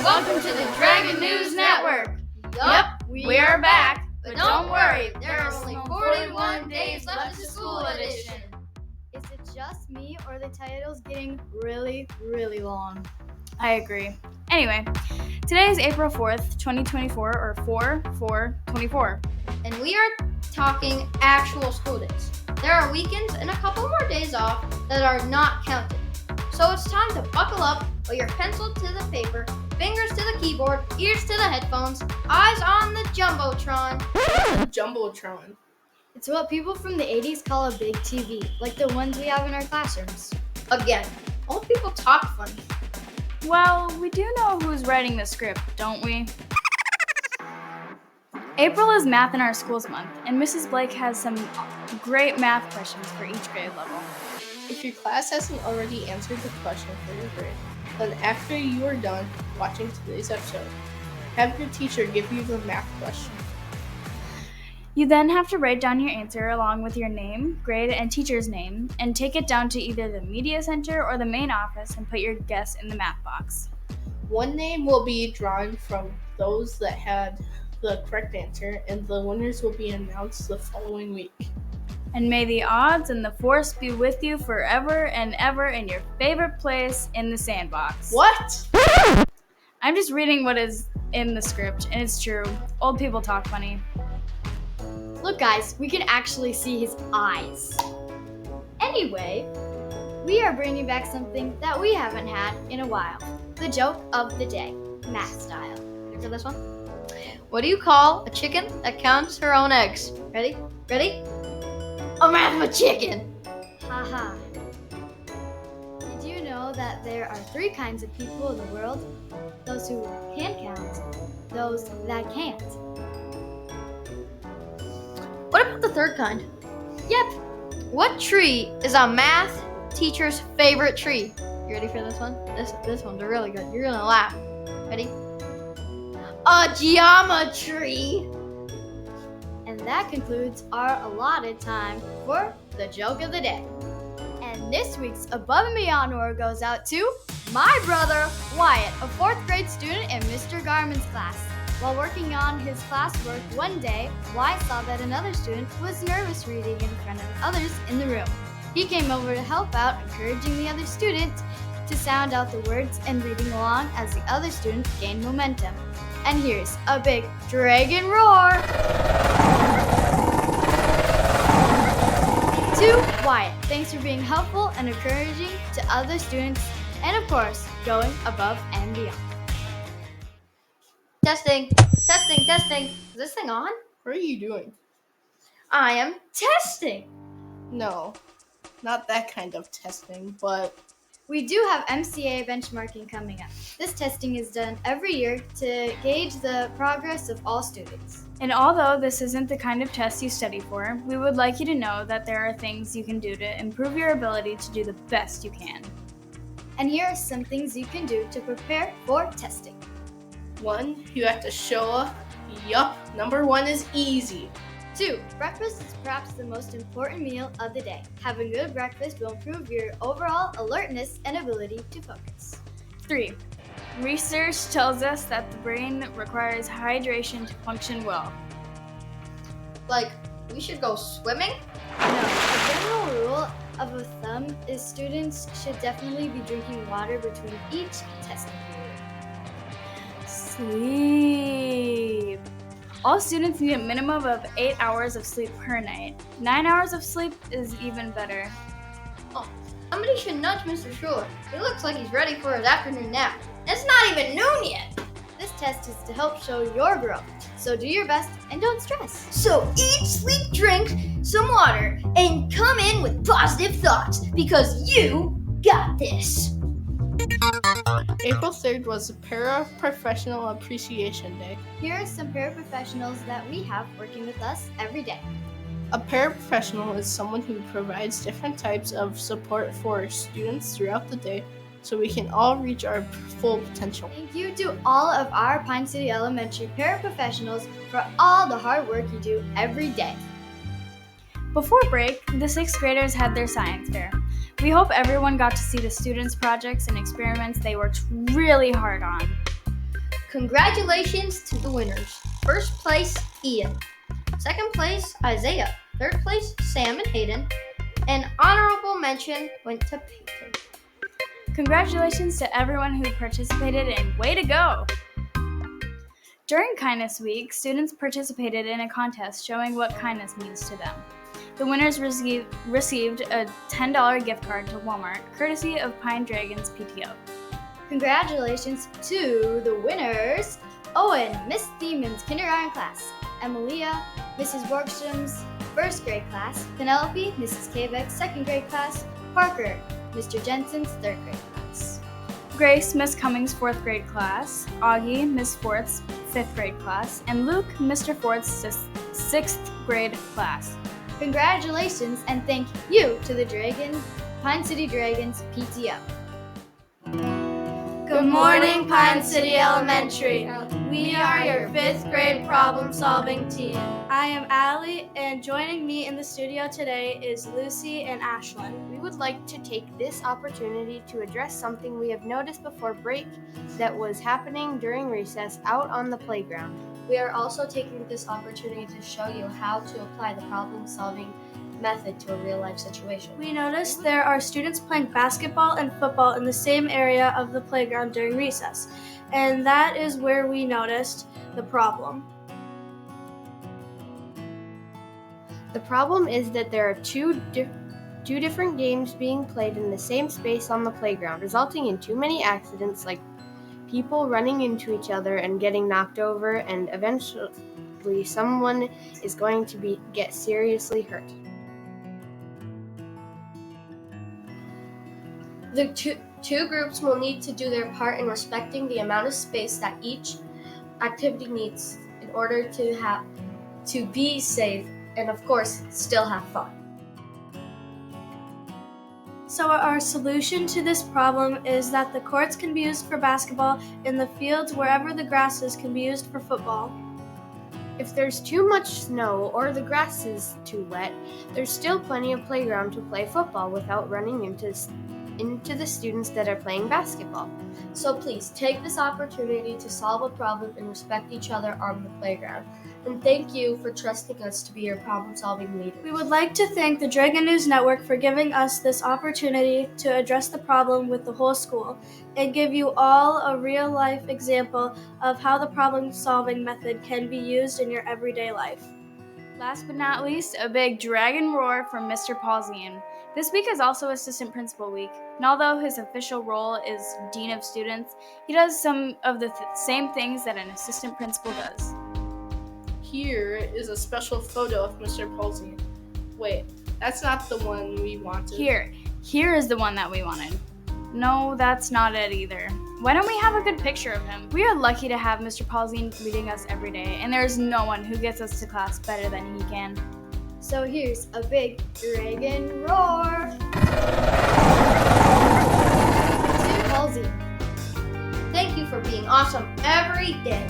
Welcome to the Dragon News Network. Yup, we are back, but don't worry, there are only 41 days left to school edition. Is it just me, or are the titles getting really, really long? I agree. Anyway, today is April 4th, 2024, or 4/4/24. And we are talking actual school days. There are weekends and a couple more days off that are not counted. So it's time to buckle up, put your pencil to the paper, fingers to the keyboard, ears to the headphones, eyes on the Jumbotron. Jumbotron. It's what people from the 80s call a big TV, like the ones we have in our classrooms. Again, old people talk funny. Well, we do know who's writing the script, don't we? April is Math in Our Schools month, and Mrs. Blake has some great math questions for each grade level. If your class hasn't already answered the question for your grade, then after you are done watching today's episode, have your teacher give you the math question. You then have to write down your answer along with your name, grade, and teacher's name, and take it down to either the media center or the main office and put your guess in the math box. One name will be drawn from those that had the correct answer, and the winners will be announced the following week. And may the odds and the force be with you forever and ever in your favorite place in the sandbox. What? I'm just reading what is in the script, and it's true. Old people talk funny. Look, guys, we can actually see his eyes. Anyway, we are bringing back something that we haven't had in a while. The joke of the day, math style. Ready for this one? What do you call a chicken that counts her own eggs? Ready? Ready? A math of a chicken. Haha. Did you know that there are 3 kinds of people in the world? Those who can count, those that can't. What about the third kind? Yep. What tree is a math teacher's favorite tree? You ready for this one? This one's really good. You're gonna laugh. Ready? A geometry. And that concludes our allotted time for the joke of the day. And this week's Above and Beyond award goes out to my brother, Wyatt, a 4th grade student in Mr. Garman's class. While working on his classwork one day, Wyatt saw that another student was nervous reading in front of others in the room. He came over to help out, encouraging the other student to sound out the words and reading along as the other student gained momentum. And here's a big dragon roar to Wyatt. Thanks for being helpful and encouraging to other students, and of course, going above and beyond. Testing. Is this thing on? What are you doing? I am testing. No, not that kind of testing, but We do have MCA benchmarking coming up. This testing is done every year to gauge the progress of all students. And although this isn't the kind of test you study for, we would like you to know that there are things you can do to improve your ability to do the best you can. And here are some things you can do to prepare for testing. 1, you have to show up. Yup, number 1 is easy. 2, breakfast is perhaps the most important meal of the day. Having good breakfast will improve your overall alertness and ability to focus. 3, research tells us that the brain requires hydration to function well. Like, we should go swimming? No, a general rule of thumb is students should definitely be drinking water between each testing period. Sleep. All students need a minimum of 8 hours of sleep per night. 9 hours of sleep is even better. Oh, somebody should nudge Mr. Schuler. He looks like he's ready for his afternoon nap. It's not even noon yet. This test is to help show your growth, so do your best and don't stress. So eat, sleep, drink some water, and come in with positive thoughts, because you got this. April 3rd was Paraprofessional Appreciation Day. Here are some paraprofessionals that we have working with us every day. A paraprofessional is someone who provides different types of support for students throughout the day so we can all reach our full potential. Thank you to all of our Pine City Elementary paraprofessionals for all the hard work you do every day. Before break, the 6th graders had their science fair. We hope everyone got to see the students' projects and experiments they worked really hard on. Congratulations to the winners. First place, Ian. Second place, Isaiah. Third place, Sam and Hayden. And honorable mention went to Peyton. Congratulations to everyone who participated and way to go! During Kindness Week, students participated in a contest showing what kindness means to them. The winners received a $10 gift card to Walmart, courtesy of Pine Dragons PTO. Congratulations to the winners: Owen, Miss Thieman's kindergarten class; Emilia, Mrs. Borgstrom's first grade class; Penelope, Mrs. Kabeck's second grade class; Parker, Mr. Jensen's third grade class; Grace, Miss Cummings' fourth grade class; Augie, Miss Fort's fifth grade class; and Luke, Mr. Fort's sixth grade class. Congratulations and thank you to the Pine City Dragons PTO. Good morning, Pine City Elementary. We are your 5th grade problem-solving team. I am Allie, and joining me in the studio today is Lucy and Ashlyn. We would like to take this opportunity to address something we have noticed before break that was happening during recess out on the playground. We are also taking this opportunity to show you how to apply the problem-solving method to a real-life situation. We noticed there are students playing basketball and football in the same area of the playground during recess, and that is where we noticed the problem. The problem is that there are two different games being played in the same space on the playground, resulting in too many accidents like people running into each other and getting knocked over, and eventually someone is going to get seriously hurt. The two groups will need to do their part in respecting the amount of space that each activity needs in order to be safe and, of course, still have fun. So our solution to this problem is that the courts can be used for basketball and the fields wherever the grass is can be used for football. If there's too much snow or the grass is too wet, there's still plenty of playground to play football without running into the students that are playing basketball. So please take this opportunity to solve a problem and respect each other on the playground. And thank you for trusting us to be your problem-solving leader. We would like to thank the Dragon News Network for giving us this opportunity to address the problem with the whole school and give you all a real-life example of how the problem-solving method can be used in your everyday life. Last but not least, a big dragon roar from Mr. Paulsian. This week is also Assistant Principal Week, and although his official role is Dean of Students, he does some of the same things that an assistant principal does. Here is a special photo of Mr. Paulsian. Wait, that's not the one we wanted. Here is the one that we wanted. No, that's not it either. Why don't we have a good picture of him? We are lucky to have Mr. Paulsian leading us every day, and there's no one who gets us to class better than he can. So here's a big dragon roar to Halsey. Thank you for being awesome every day.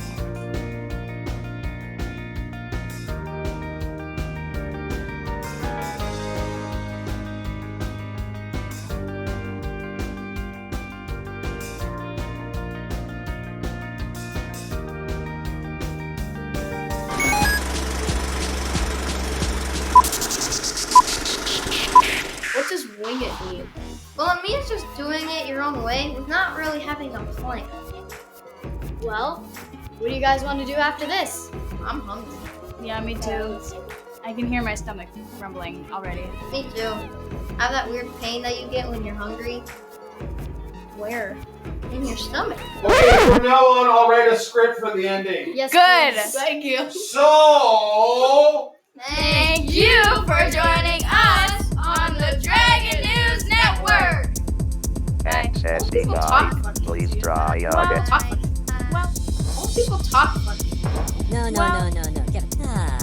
What does wing it mean? Well, it means just doing it your own way with not really having a plan. Well, what do you guys want to do after this? I'm hungry. Yeah, me too. I can hear my stomach rumbling already. Me too. Have that weird pain that you get when you're hungry? Where? In your stomach. Okay, from now on, I'll write a script for the ending. Yes, Good. please. Thank you. So, Thank you for joining us on the Dragon News Network. Access People talk denied. funny. Please try People again. talk funny. Well, All people talk funny. No. Get it. Ah.